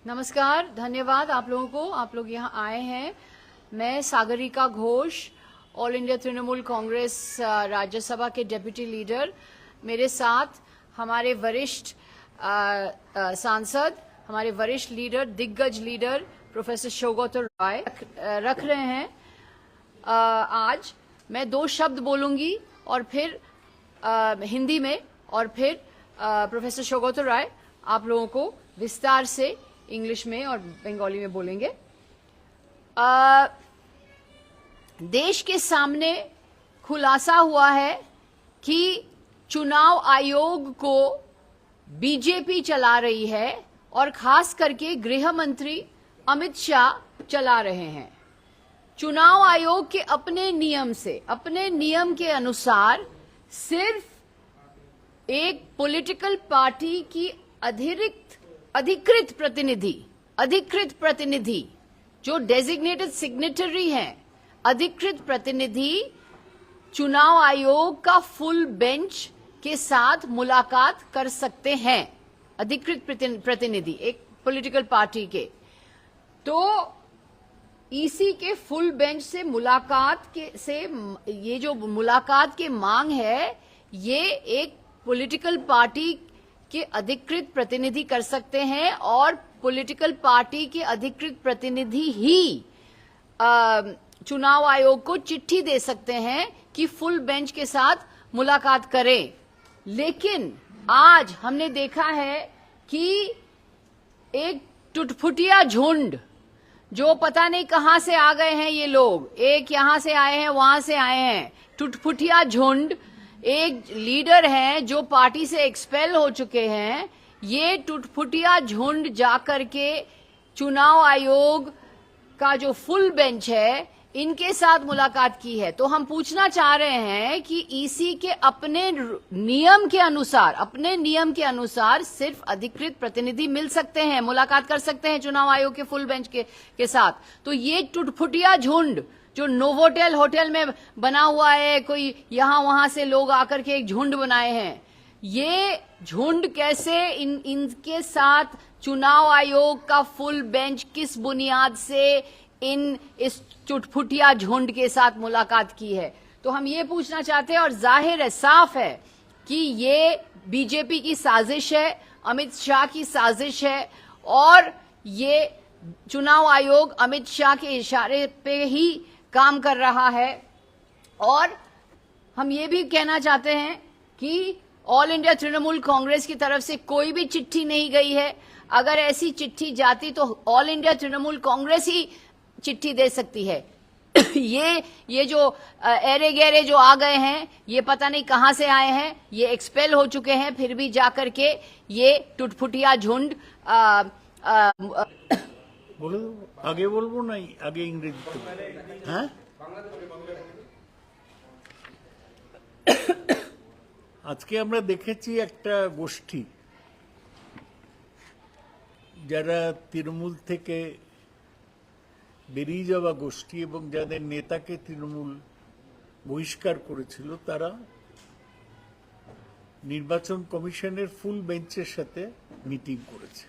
नमस्कार, धन्यवाद आप लोगों को। आप लोग यहाँ आए हैं। मैं सागरिका घोष, ऑल इंडिया तृणमूल कांग्रेस राज्यसभा के डेप्यूटी लीडर। मेरे साथ हमारे वरिष्ठ सांसद, हमारे वरिष्ठ लीडर, दिग्गज लीडर प्रोफेसर सौगत राय रख रहे हैं। आज मैं 2 शब्द बोलूंगी और फिर हिंदी में, और फिर प्रोफेसर सौगत राय आप लोगों को विस्तार से इंग्लिश में और बंगाली में बोलेंगे। देश के सामने खुलासा हुआ है कि चुनाव आयोग को बीजेपी चला रही है और खास करके गृह मंत्री अमित शाह चला रहे हैं। चुनाव आयोग के अपने नियम के अनुसार सिर्फ एक पॉलिटिकल पार्टी की अधिकृत प्रतिनिधि जो डेजिग्नेटेड सिग्नेटरी हैं, अधिकृत प्रतिनिधि चुनाव आयोग का फुल बेंच के साथ मुलाकात कर सकते हैं। अधिकृत प्रतिनिधि एक पॉलिटिकल पार्टी के, तो ईसी के फुल बेंच से ये जो मुलाकात की मांग है, ये एक पॉलिटिकल पार्टी के अधिकृत प्रतिनिधि कर सकते हैं और पॉलिटिकल पार्टी के अधिकृत प्रतिनिधि ही चुनाव आयोग को चिट्ठी दे सकते हैं कि फुल बेंच के साथ मुलाकात करें। लेकिन आज हमने देखा है कि एक टुटफुटिया झुंड, जो पता नहीं कहां से आ गए हैं ये लोग, एक यहां से आए हैं, वहां से आए हैं, टुटफुटिया झुंड, एक लीडर हैं जो पार्टी से एक्सपेल हो चुके हैं। ये टुटफुटिया झुंड जाकर के चुनाव आयोग का जो फुल बेंच है, इनके साथ मुलाकात की है। तो हम पूछना चाह रहे हैं कि ईसी के अपने नियम के अनुसार सिर्फ अधिकृत प्रतिनिधि मिल सकते हैं, मुलाकात कर सकते हैं चुनाव आयोग के फुल बेंच के साथ। तो ये टुटफुटिया झुंड जो नोवोटेल होटल में बना हुआ है, कोई यहां वहां से लोग आकर के एक झुंड बनाए हैं, ये झुंड कैसे इनके साथ चुनाव आयोग का फुल बेंच किस बुनियाद से इस चुटफुटिया झुंड के साथ मुलाकात की है। तो हम ये पूछना चाहते हैं, और जाहिर है, साफ है कि ये बीजेपी की साजिश है, अमित शाह की साजिश है, और ये चुनाव आयोग अमित शाह के इशारे पे ही काम कर रहा है। और हम ये भी कहना चाहते हैं कि ऑल इंडिया तृणमूल कांग्रेस की तरफ से कोई भी चिट्ठी नहीं गई है। अगर ऐसी चिट्ठी जाती तो ऑल इंडिया तृणमूल कांग्रेस ही चिट्ठी दे सकती है। ये जो एरे गहरे जो आ गए हैं, ये पता नहीं कहां से आए हैं, ये एक्सपेल हो चुके हैं, फिर भी जाकर के ये टुटफुटिया झुंड बोलो, आगे बोलबो नहीं, आगे इंग्रेजी। हाँ, আজকে আমরা দেখেছি একটা গোষ্ঠী যারা তৃণমূল থেকে বেরিয়ে যাওয়া গোষ্ঠী এবং যাদের নেতাকে তৃণমূল বহিষ্কার করেছিল, তারা নির্বাচন কমিশনের ফুল বেঞ্চের সাথে মিটিং করেছে।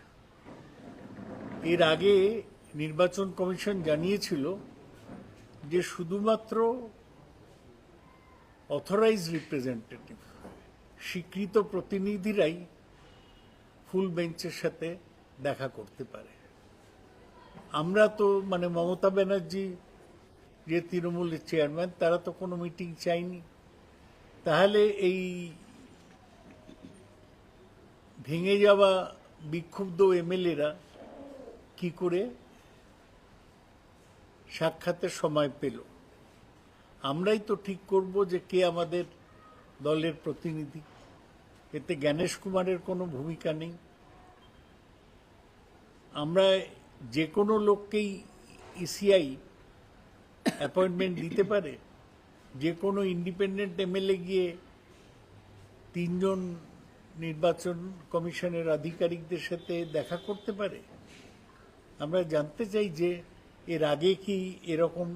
এর আগে নির্বাচন কমিশন জানিয়েছিল যে শুধুমাত্র অথরাইজ রিপ্রেজেন্টেটিভ, স্বীকৃত প্রতিনিধিরাই ফুল বেঞ্চের সাথে দেখা করতে পারে। আমরা তো মমতা ব্যানার্জি যে তৃণমূলের চেয়ারম্যান, তারা তো কোনো মিটিং চায়নি। তাহলে এই ভেঙে যাওয়া বিক্ষুব্ধ এমএলএরা কি করে সাক্ষাতের সময় পেল? আমরাই তো ঠিক করব যে কে আমাদের দলের প্রতিনিধি। এতে জ্ঞানেশ কুমারের কোনো ভূমিকা নেই। আমরা যে কোনো লোককেই ইসিআই অ্যাপয়েন্টমেন্ট দিতে পারে। যে কোনো ইন্ডিপেন্ডেন্ট এমএলএ গিয়ে 3 জন নির্বাচন কমিশনের আধিকারিকদের সাথে দেখা করতে পারে। আমরা জানতে চাই যে এর আগে কি এরকম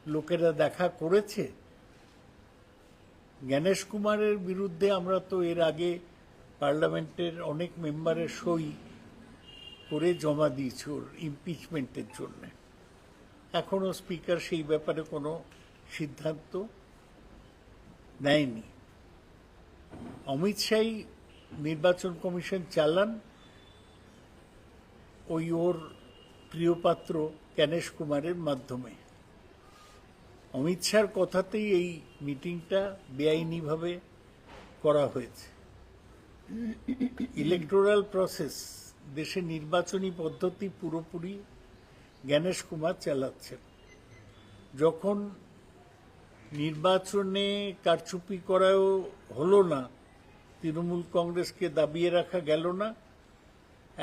লোকেরা দেখা করেছে? জ্ঞানেশ কুমারের বিরুদ্ধে আমরা তো এর আগে পার্লামেন্টের অনেক মেম্বারের সই করে জমা দিয়েছে ওর ইমপিচমেন্টের জন্য। এখনো স্পিকার সেই ব্যাপারে কোনো সিদ্ধান্ত নেয়নি। অমিত শাহই নির্বাচন কমিশন চালান ওই ওর প্রিয়পাত্র জ্ঞানেশ কুমারের মাধ্যমে। অমিত শাহর কথাতেই এই মিটিংটা বেআইনিভাবে করা হয়েছে। ইলেকটোরাল প্রসেস, দেশে নির্বাচনী পদ্ধতি পুরোপুরি জ্ঞানেশ কুমার চালাচ্ছেন। যখন নির্বাচনে কারচুপি করাও হলো না, তৃণমূল কংগ্রেসকে দাবিয়ে রাখা গেল না,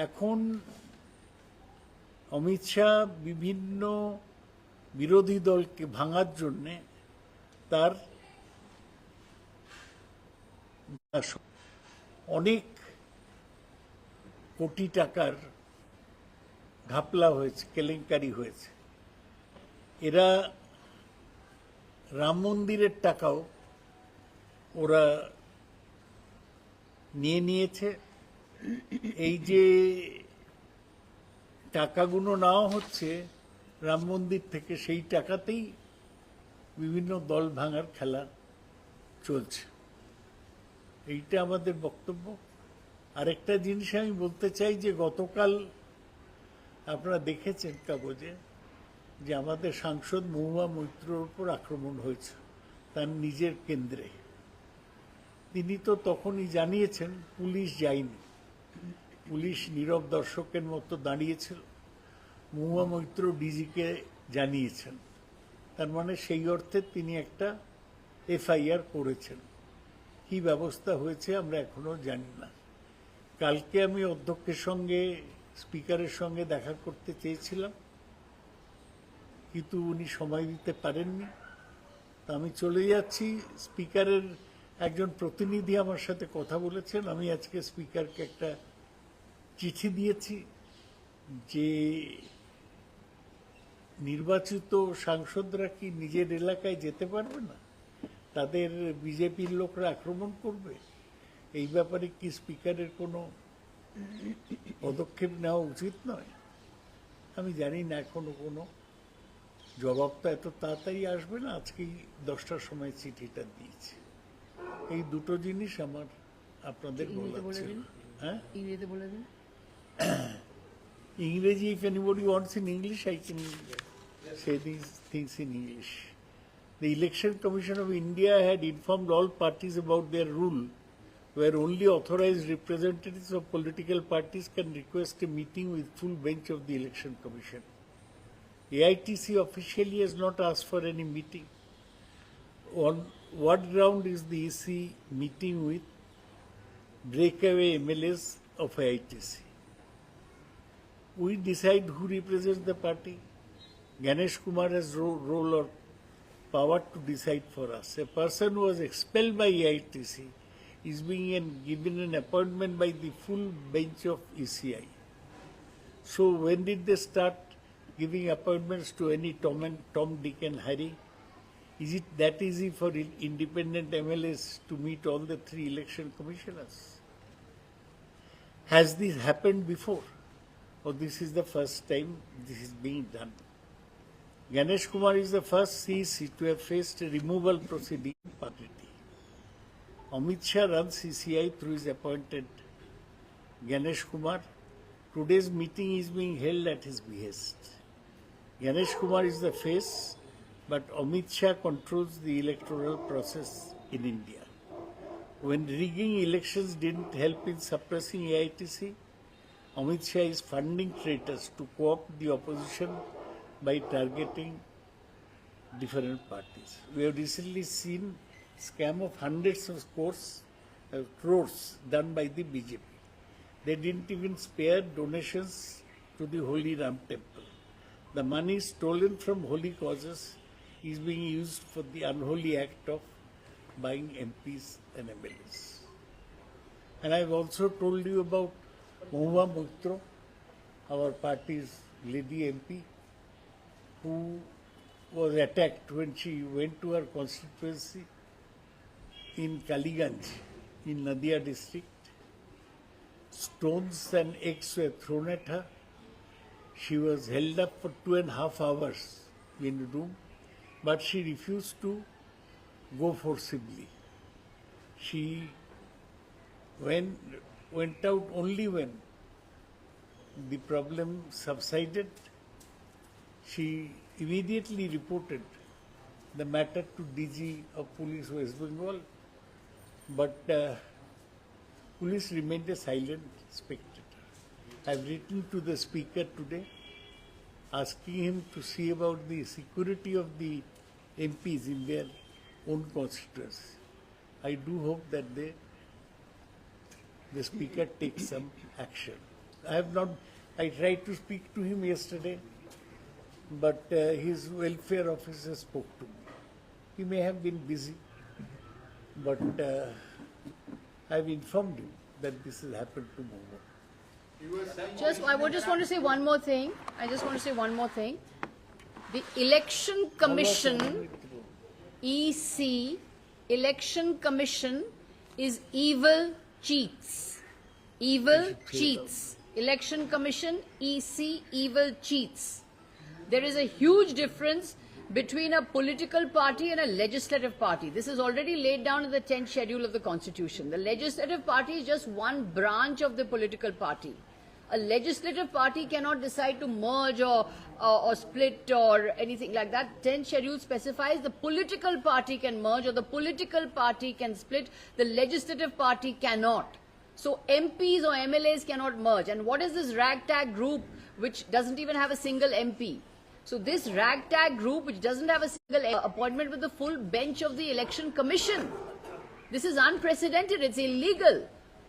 এখন অমিত শাহ বিভিন্ন বিরোধী দলকে ভাঙার জন্যে তার অনেক কোটি টাকার ঘাপলা হয়েছে, কেলেঙ্কারি হয়েছে। এরা রাম মন্দিরের টাকাও ওরা নিয়ে নিয়েছে। এই যে টাকাগুলো নেওয়া হচ্ছে রাম মন্দির থেকে, সেই টাকাতেই বিভিন্ন দল ভাঙার খেলা চলছে। এইটা আমাদের বক্তব্য। আরেকটা জিনিস আমি বলতে চাই যে গতকাল আপনারা দেখেছেন কাগজে যে আমাদের সাংসদ মহুয়া মৈত্রর উপর আক্রমণ হয়েছে তার নিজের কেন্দ্রে। তিনি তো তখনই জানিয়েছেন পুলিশ যায়নি, পুলিশ নীরব দর্শকের মতো দাঁড়িয়েছিল। মহুয়া মৈত্র ডিজিকে জানিয়েছেন, তার মানে সেই অর্থে তিনি একটা এফআইআর করেছেন। কি ব্যবস্থা হয়েছে আমরা এখনো জানি না। কালকে আমি অধ্যক্ষের সঙ্গে, স্পিকারের সঙ্গে দেখা করতে চেয়েছিলাম, কিন্তু উনি সময় দিতে পারেননি। তা আমি চলে যাচ্ছি। স্পিকারের একজন প্রতিনিধি আমার সাথে কথা বলেছেন। আমি আজকে স্পিকারকে একটা চিঠি দিয়েছি যে নির্বাচিত সাংসদরা কি নিজের এলাকায় যেতে পারবে না, তাদের বিজেপির লোকরা আক্রমণ করবে। এই ব্যাপারে কি স্পিকারের কোনো পদক্ষেপ নেওয়া উচিত নয়? আমি জানি না, এখনো কোনো জবাবটা এত তাড়াতাড়ি আসবে না। আজকেই 10টার সময় চিঠিটা দিয়েছি। এই দুটো জিনিস আমার আপনাদের বলার ছিল। হ্যাঁ, ইংরেজিতে বলে দিন। ইংরেজি, if anybody wants in English, I can say these things in English. The Election Commission of India had informed all parties about their rule, where only authorized representatives of political parties can request a meeting with full bench of the Election Commission. AITC officially has not asked for any meeting. On what ground is the EC meeting with breakaway MLAs of AITC? We decide who represents the party. Ganesh Kumar has role or power to decide for us. A person who was expelled by AITC is being given an appointment by the full bench of ECI. So when did they start giving appointments to any Tom, Dick and Harry? Is it that easy for independent MLAs to meet all the 3 election commissioners? Has this happened before? Or this is the first time this is being done? Ganesh Kumar is the first CEC to have faced a removal proceeding in party. Amit Shah runs CCI through his appointed Ganesh Kumar. Today's meeting is being held at his behest. Ganesh Kumar is the face, but Amit Shah controls the electoral process in India. When rigging elections didn't help in suppressing AITC, Amit Shah is funding traitors to co-opt the opposition by targeting different parties. We have recently seen scam of hundreds of crores done by the BJP. They didn't even spare donations to the Holy Ram temple. The money stolen from holy causes is being used for the unholy act of buying MPs and MLAs. And I've also told you about Mahua Moitra, our party's lady MP, who was attacked when she went to her constituency in Kaliganj in Nadia district. stones and eggs were thrown at her. She was held up for 2.5 hours in a room, but she refused to go forcibly. She went out only when the problem subsided. She immediately reported the matter to DG of Police West Bengal, but police remained a silent spectator. I have written to the Speaker today asking him to see about the security of the MPs in their own constituency. I do hope that the Speaker takes some action. I tried to speak to him yesterday, but his welfare officer spoke to me. He may have been busy, but I have informed him that this has happened tomorrow. I just want to say one more thing. The Election Commission, EC, Election Commission is evil cheats. Evil cheats. Election Commission, EC, evil cheats. There is a huge difference between a political party and a legislative party. This is already laid down in the 10th schedule of the Constitution. The legislative party is just one branch of the political party. A legislative party cannot decide to merge or split or anything like that. 10th schedule specifies the political party can merge or the political party can split. The legislative party cannot. So MPs or MLAs cannot merge. And what is this ragtag group which doesn't even have a single MP? So this ragtag group which doesn't have a single appointment with the full bench of the Election Commission. This is unprecedented. It's illegal.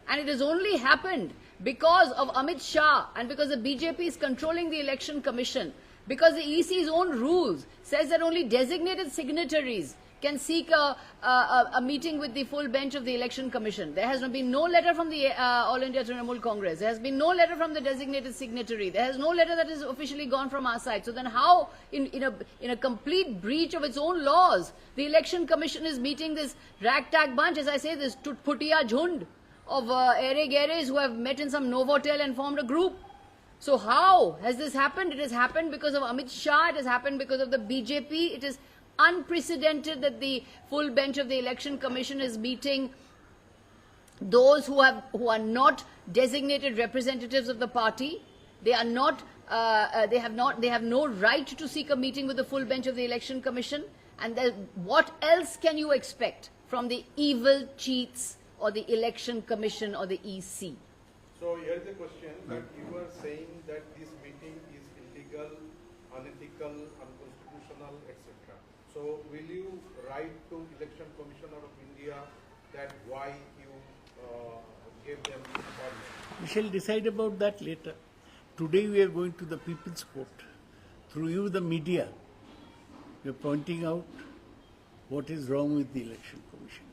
And it has only happened because of Amit Shah and because the BJP is controlling the Election Commission. Because the EC's own rules says that only designated signatories can seek a meeting with the full bench of the Election Commission. There has been no letter from the All India Trinamool Congress. There has been no letter from the designated signatory. There has no letter that is officially gone from our side. So then how, in a complete breach of its own laws, the Election Commission is meeting this ragtag bunch, as I say, this Tutputia Jhund of ere-gares who have met in some Novotel and formed a group. So how has this happened? It has happened because of Amit Shah. It has happened because of the BJP. It is unprecedented that the full bench of the Election Commission is meeting those who are not designated representatives of the party. They are not. They have no right to seek a meeting with the full bench of the Election Commission. And what else can you expect from the evil cheats or the Election Commission or the EC? So here is the question that you were saying that this meeting is illegal, unethical, unconstitutional, etc. So will you write to Election Commissioner of India that why you gave them this appointment? We shall decide about that later. Today we are going to the People's Court. Through you, the media, we are pointing out what is wrong with the Election Commission.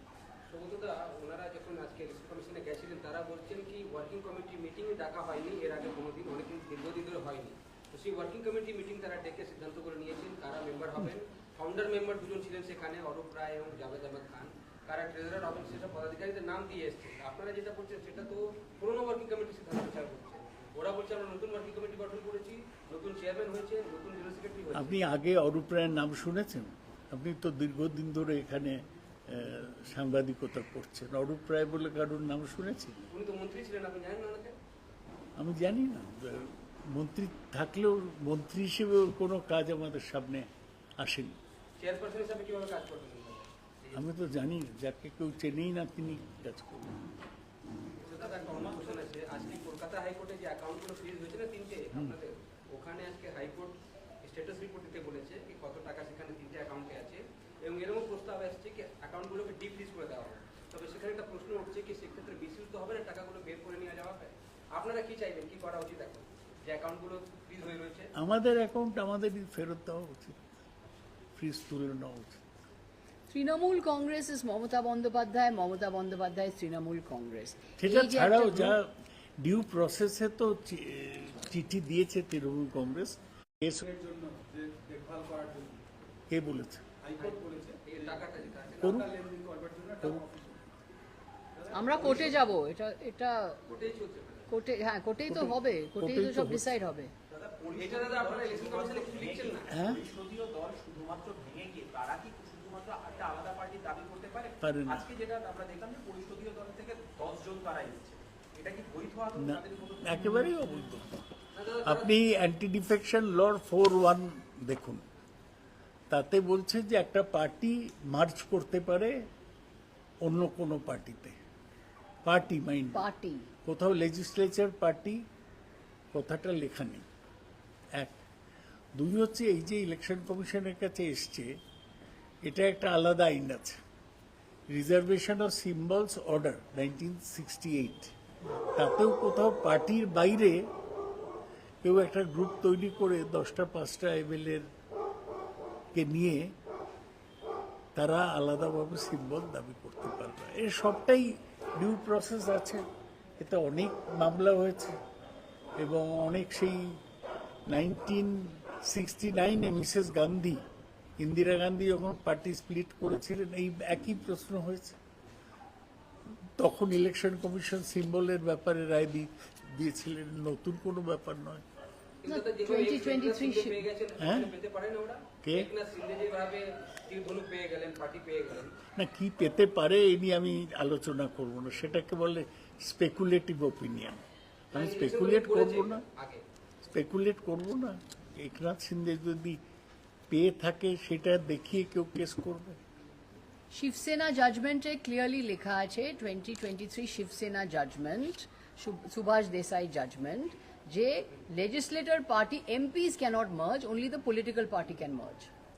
ওনারা যখন আজকে election কমিশনে গেছিলেন তারা বলছেন কি working committee meeting ডাকা হয়নি এর আগে কোনোদিন অনেকদিন দীর্ঘদিন ধরে হয়নি তো সেই ওয়ার্কিং কমিটি মিটিং তারা ডেকে সিদ্ধান্ত করে নিয়েছেন কারা মেম্বার হবেন ফাউন্ডার মেম্বার দুজন ছিলেন সেখানে অরূপ রায় এবং জাভেদ আহমেদ খান কারা ট্রেজারার হবেন সেসব পদাধিকারীদের নাম দিয়ে এসেছে আপনারা যেটা বলছেন সেটা তো পুরনো ওয়ার্কিং কমিটির সিদ্ধান্ত বিচার করছে ওরা বলছে আমরা নতুন ওয়ার্কিং কমিটি গঠন করেছি নতুন চেয়ারম্যান হয়েছে নতুন জেনারেল সেক্রেটারি হয়েছে আপনি আগে অরূপ রায়ের নাম শুনেছেন? আপনি তো দীর্ঘদিন ধরে এখানে সাংবাদিকতা করছেন। অরূপ রায় বলে কারোর নাম শুনেছি? উনি তো মন্ত্রী ছিলেন, আপনি জানেন না ওনাকে? আমি জানি না। মন্ত্রী থাকলেও মন্ত্রী হিসেবে ওর কোনো কাজ আমাদের সামনে আসেনি। চেয়ারপারসন হিসেবে কিভাবে কাজ করবেন? আমি তো জানি যাকে কেউ চেনেই না তিনি কাজ করবেন। দাদা একটা অন্য কোশ্চেন আছে, আজকে কলকাতা হাইকোর্টে যে অ্যাকাউন্টগুলো ফ্রিজ হয়েছে না তিনটে আপনাদের, ওখানে আজকে হাইকোর্ট স্ট্যাটাস রিপোর্ট দিতে বলেছে কি কত টাকা সেখানে তিনটে অ্যাকাউন্টে আছে এবং এরকম প্রস্তাব আসছে কি অ্যাকাউন্টগুলোকে ডিফ্রিজ করে দেওয়া হবে। তবে সেখানে একটা প্রশ্ন উঠছে কি সেক্ষেত্রে বিস্তারিত হবে না, টাকাগুলো বের করে নিয়ে যাওয়া হবে? আপনারা কি চাইবেন, কি করা উচিত এখন যে অ্যাকাউন্টগুলো ফ্রিজ হয়ে রয়েছে? আমাদের অ্যাকাউন্ট আমাদেরই ফেরত দেওয়া উচিত, ফ্রিজ তুলে নেওয়া উচিত। তৃণমূল কংগ্রেস ইজ মমতা বন্দ্যোপাধ্যায়, মমতা বন্দ্যোপাধ্যায় তৃণমূল কংগ্রেস। সেটা ছাড়াও যা ডিউ প্রসেসে তো চিঠি দিয়েছে তৃণমূল কংগ্রেস কে বলেছে করুন, আমরা কোর্টে যাব, এটা ওটাই চলছে। কোর্টে, হ্যাঁ কোর্টেই তো হবে, কোর্টেই তো কোর্টেই তো সব হবে। ডিসাইড হবে। এটা দাদা আপনারা ইলেকশন কমিশনে কিছু লিখছেন না? হ্যাঁ পরিষদীয় দল শুধুমাত্র ভেঙে গিয়ে তারা কি শুধুমাত্র একটা আলাদা পার্টির দাবি করতে পারে? পারে না। আজকে যেটা আমরা দেখলাম যে পরিষদীয় দল থেকে 10 জন তারা এসেছে, এটা কি বৈধ আদৌ না, তাদের কোনো? একেবারেই অবৈধ। না দাদা, আপনি অ্যান্টি ডিফেকশন লর 4(1) দেখুন, তাতে বলছে যে একটা পার্টি মার্চ করতে পারে অন্য কোনো পার্টিতে, পার্টি মাইন্ড, পার্টি কোথাও লেজিসলেচার পার্টি কথাটা লেখা নেই। এক, দুই হচ্ছে এই যে ইলেকশন কমিশনের কাছে এসছে, এটা একটা আলাদা আইন আছে, রিজার্ভেশন অফ সিম্বলস অর্ডার 1968, তাতেও কোথাও পার্টির বাইরে কেউ একটা গ্রুপ তৈরি করে 10টা 5টা এমএলএর কে নিয়ে তারা আলাদাভাবে সিম্বল দাবি করতে পারবে। এর সবটাই ডিউ প্রসেস আছে, এতে অনেক মামলা হয়েছে এবং অনেক সেই 1969-এ মিসেস গান্ধী, ইন্দিরা গান্ধী যখন পার্টি স্প্লিট করেছিলেন, এই একই প্রশ্ন হয়েছে। তখন ইলেকশন কমিশন সিম্বলের ব্যাপারে রায় দিয়েছিলেন, নতুন কোনো ব্যাপার নয়। কিন্তু দাদা যেভাবে 2023 একনাথ শিন্দে পেয়ে গেছেন, হ্যাঁ? ওখানে পেতে পারেন ওরা? কে? একনাথ শিন্দে যেভাবে তীরধনুক পেয়ে গেলেন, পার্টি পেয়ে গেলেন, না, কি পেতে পারে এই নিয়ে আমি আলোচনা করব না, সেটাকে বলে স্পেকুলেটিভ ওপিনিয়ন। আমি স্পেকুলেট করব না, আগে স্পেকুলেট করব না। একনাথ সিন্ধে যদি পেয়ে থাকে সেটা দেখিয়ে কেউ কেস করবে। শিবসেনা জাজমেন্টে ক্লিয়ারলি লেখা আছে 2023 শিবসেনা জাজমেন্ট, সুভাষ দেসাই জাজমেন্ট, যে legislator party MPs cannot merge, only the political party can merge.